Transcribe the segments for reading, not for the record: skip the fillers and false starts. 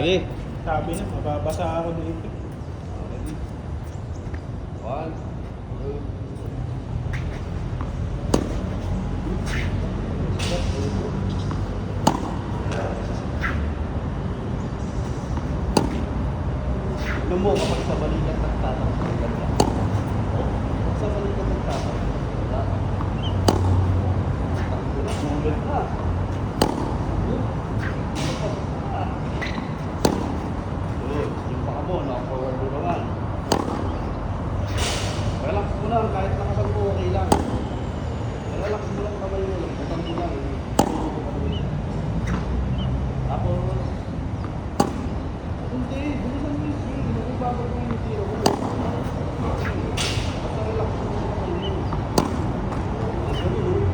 Ready? Sabi na, mababasa ako dito. Ready? 1, 2. Ano mo kapag sa balikat nagtatang? Ganda. Sa balikat nagtatang. Ganda. Sulit na. Yun, yung paka mo, naka-forward mo naman. Relax mo lang, kahit nakasan mo, okay lang. Relax mo lang kamay mo lang, butang mo lang. Tapos, hindi, bilisan mo yung swing, nagbabago mo yung tiro mo. Basta relax mo lang kamay mo. Ganun,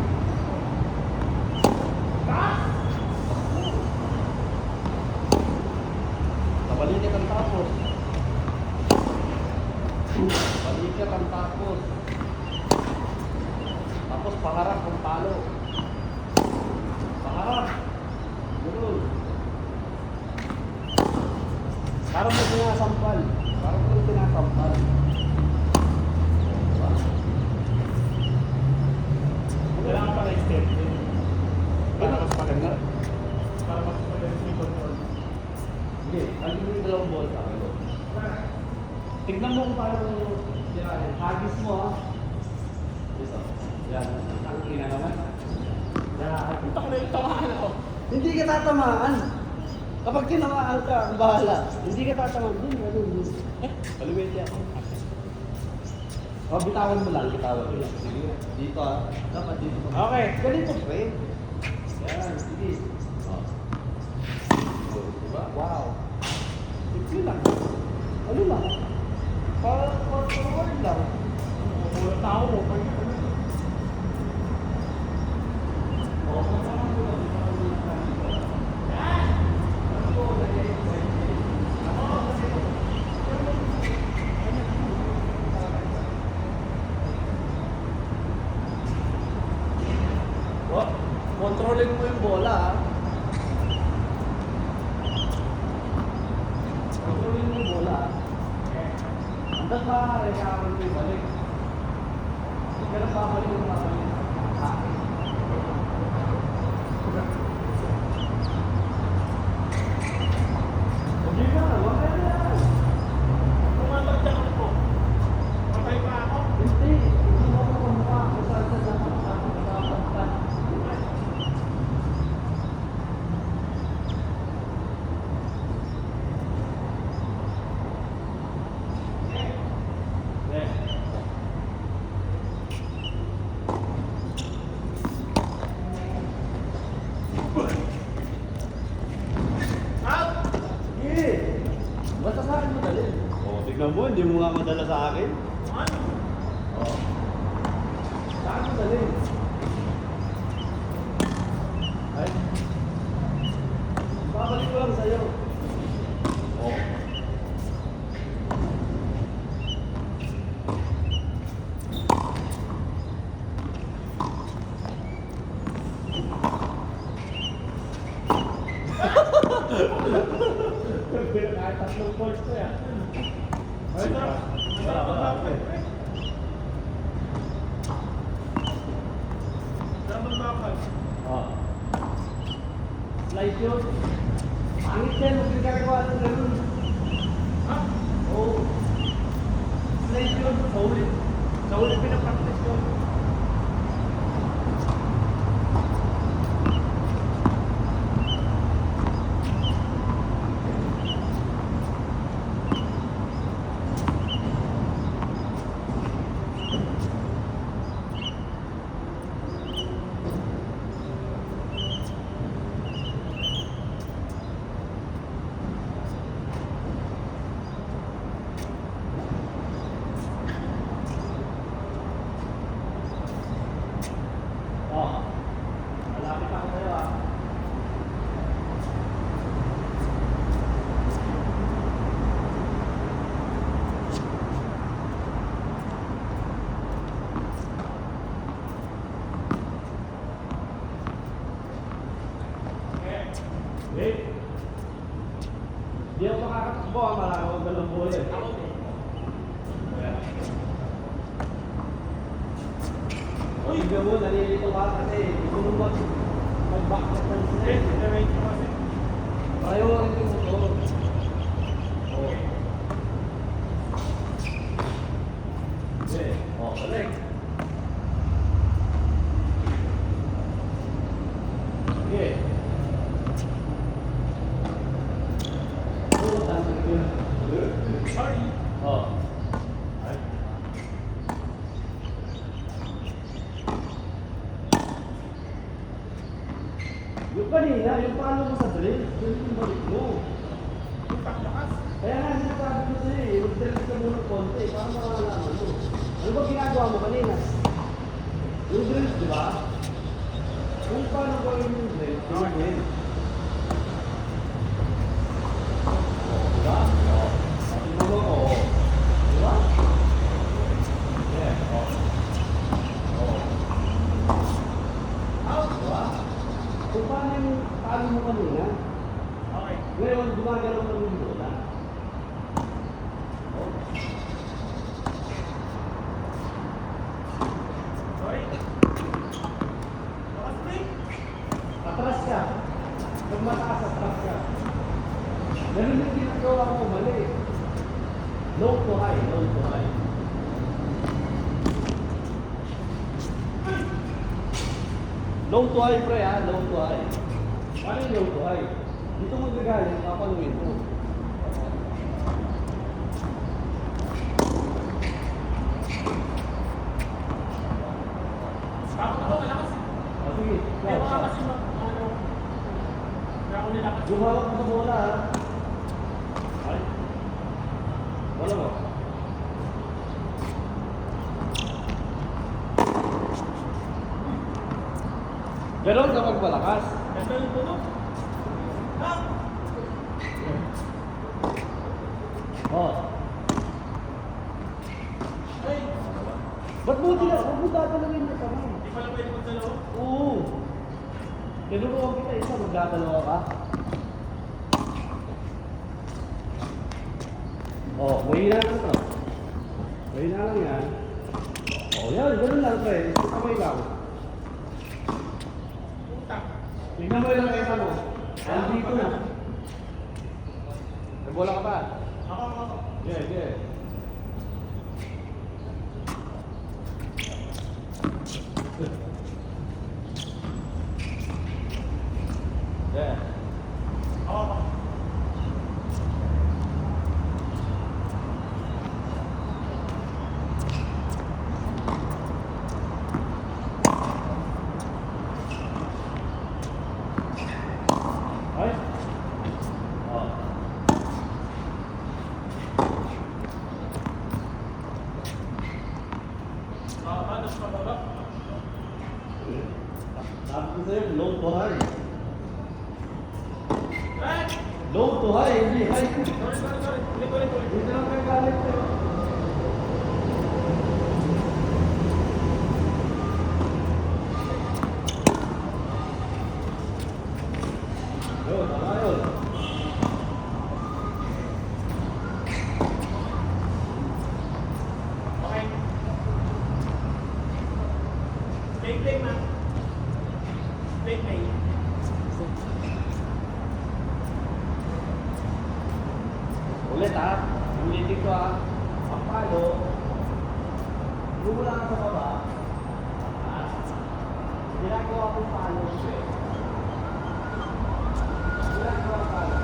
balikat ang tapos. Balikat ang tapos. Tapos paharap ang palo. Paharap. Ganun. Parang may tinasampal. Parang may tinasampal. Kailangan pa na-step din. Para mas maganda. Ganun. Para mas maganda yung control. Hindi, alin yung dalawang ball sa akin. Tignan mo kung paano yan. Hagis mo ha. Yes, oh. Yan. Ang ina naman. Yan. Putak na yung tamaan ako. Hindi ka tatamaan. Kapag tinamaan ka, ang bahala. Hindi ka tatamaan. Hindi, ganun. Paluwet yan. O, bitawan mo lang. Bitawan mo lang. Sige. Dito ah. Dapat dito. Okay. Ganito, pre. Yan. Sige. Oh. Diba? Wow. Simple lang. Ano lang? Forward lang. Wala tao mo. Kontrolin mo yung bola ha. Kontrolin mo yung bola ha. Hanggang maaari ka mo yung balik. Hindi ka nang babalik yung babalik. Hindi na, wag na yan. Tumatagdak ako po. Patay pa ako. Hindi mo ako kumukha kung saan sa dapat ako nakapunta. Sige! Basta sa akin madali. Oo, tignan mo, hindi mo nga madala sa akin. Ano? Oo. Sa akin madali. Ay. Babalik ko lang sa'yo. Oo. Kahit tatlong points ko yan. Ay, ito. Sarap ang bakal. Sarap ang bakal. Oo. Slide yun. Pangit yan, huwag yung gagawa ng ganun. Ha? Oo. Slide yun, sa ulit. Sa ulit pinapractice ko. Hindi ako makakatakbo, marami akong dalawang bola eh. Uy, bigyan mo, nalilito ka kasi gusto mo mag-backpack ng snake. Ayaw mo rin yung motor. Oh. Okay, oh, balik. Okay. Oh, tama yun. Sorry. Oh. Yung kanina, yung paano mo sa drill, yun yung balik mo. Yung takbakas. Kaya nga sinasabi ko sa'yo eh, mag-drill ka muna konti, para makakalaman mo. Ano ba ginagawa mo kanina? Yung drill, di ba? Kung paano gawin yung drill, yung drill. Diba? Oo. Tingnan mo ko, oo. Diba? Yeah, oo. Oo. Diba? Kung paano mo kanina, Okay. ngayon gumagalaw ka ng bola. Oh. Sorry. Bakas break. Atras ka. Pag mataas, atras ka. Ganun yung ginagawa mo, mali. Low to high, low to high. Low to high, pre, ha? Low to high. Paano yung low to high? Dito mo gagaling, papaluin mo. Takot ako, malakas. O, sige. Kaya mga kasi ano, kaya ako nilakas. Yung hawak mo sa bola, ha? Ay. Wala mo. Ganon kapag malakas. Ganda yung tunog. Ha? Oh. Ay, Ba't mo dadalawin na kamay? di pala pwede magdalaw. Oo. Tinuruan kita isa, magdadalawa ka. Oh, mahina lang to. Mahina lang yan. Oh, yan, ganun lang pre. Isang kamay lang. Putak. Tingnan mo yung nakita mo. Nandito na. May bola ka ba? Ako. Yeah, yeah. Yeah. Ako. Ay. Oh. Tapos pababa. Sabi ko sa'yo, low to high. Eh! Low to high, hindi high. Sorry. Ulit. Dito lang kayo galit sa'yo. Yun, tama yun. Okay. Play na. Play. Ulit ha. Ulitin ko ha. Ang palo. Lumula ka sa baba. Ginagawa kong palo. Ginagawa kong palo.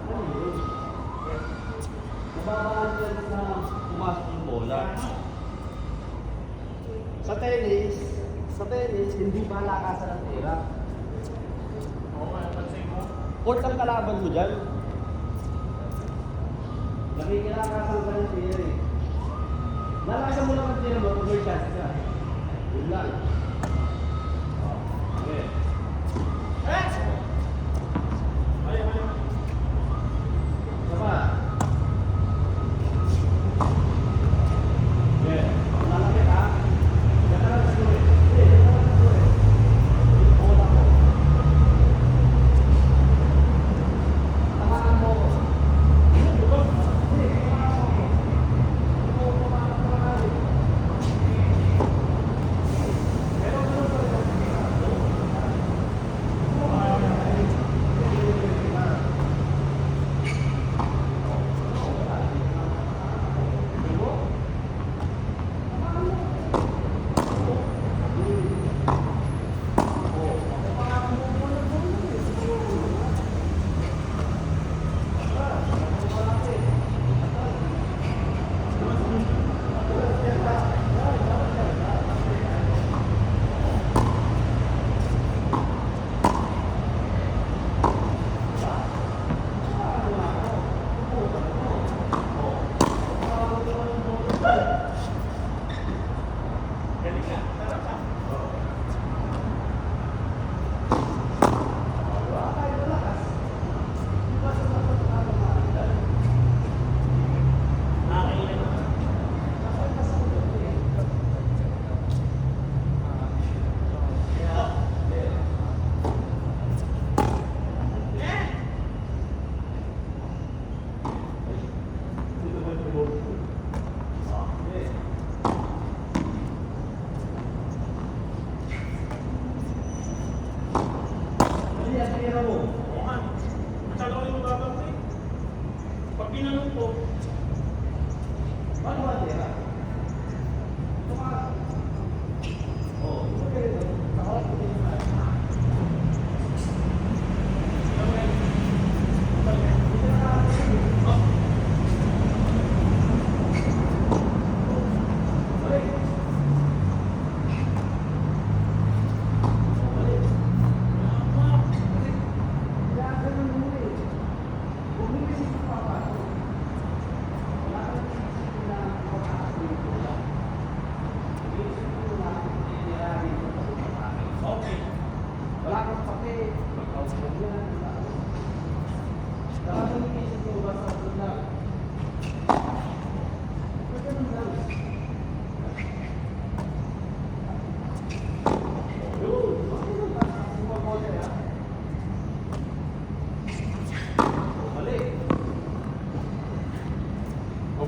Ano yun? Nababaan yan na pumasok yung bola. Sa tennis, hindi malakasan ang tira. Oo nga, napansin mo. Court ang kalaban mo dyan. Nakikilakasan ka ng tira eh. Lalasan mo lang ang tira mo kung may chance ka. Yun lang. Okay. Eh! Mali. Sama. Okay. Lalapit ha. Diyan ka lang sa dulo. Diyan ka lang sa dulo. Bola ko.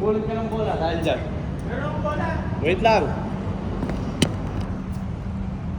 Pabulot ka ng bola dahil dyan. Meron akong bola. Wait lang.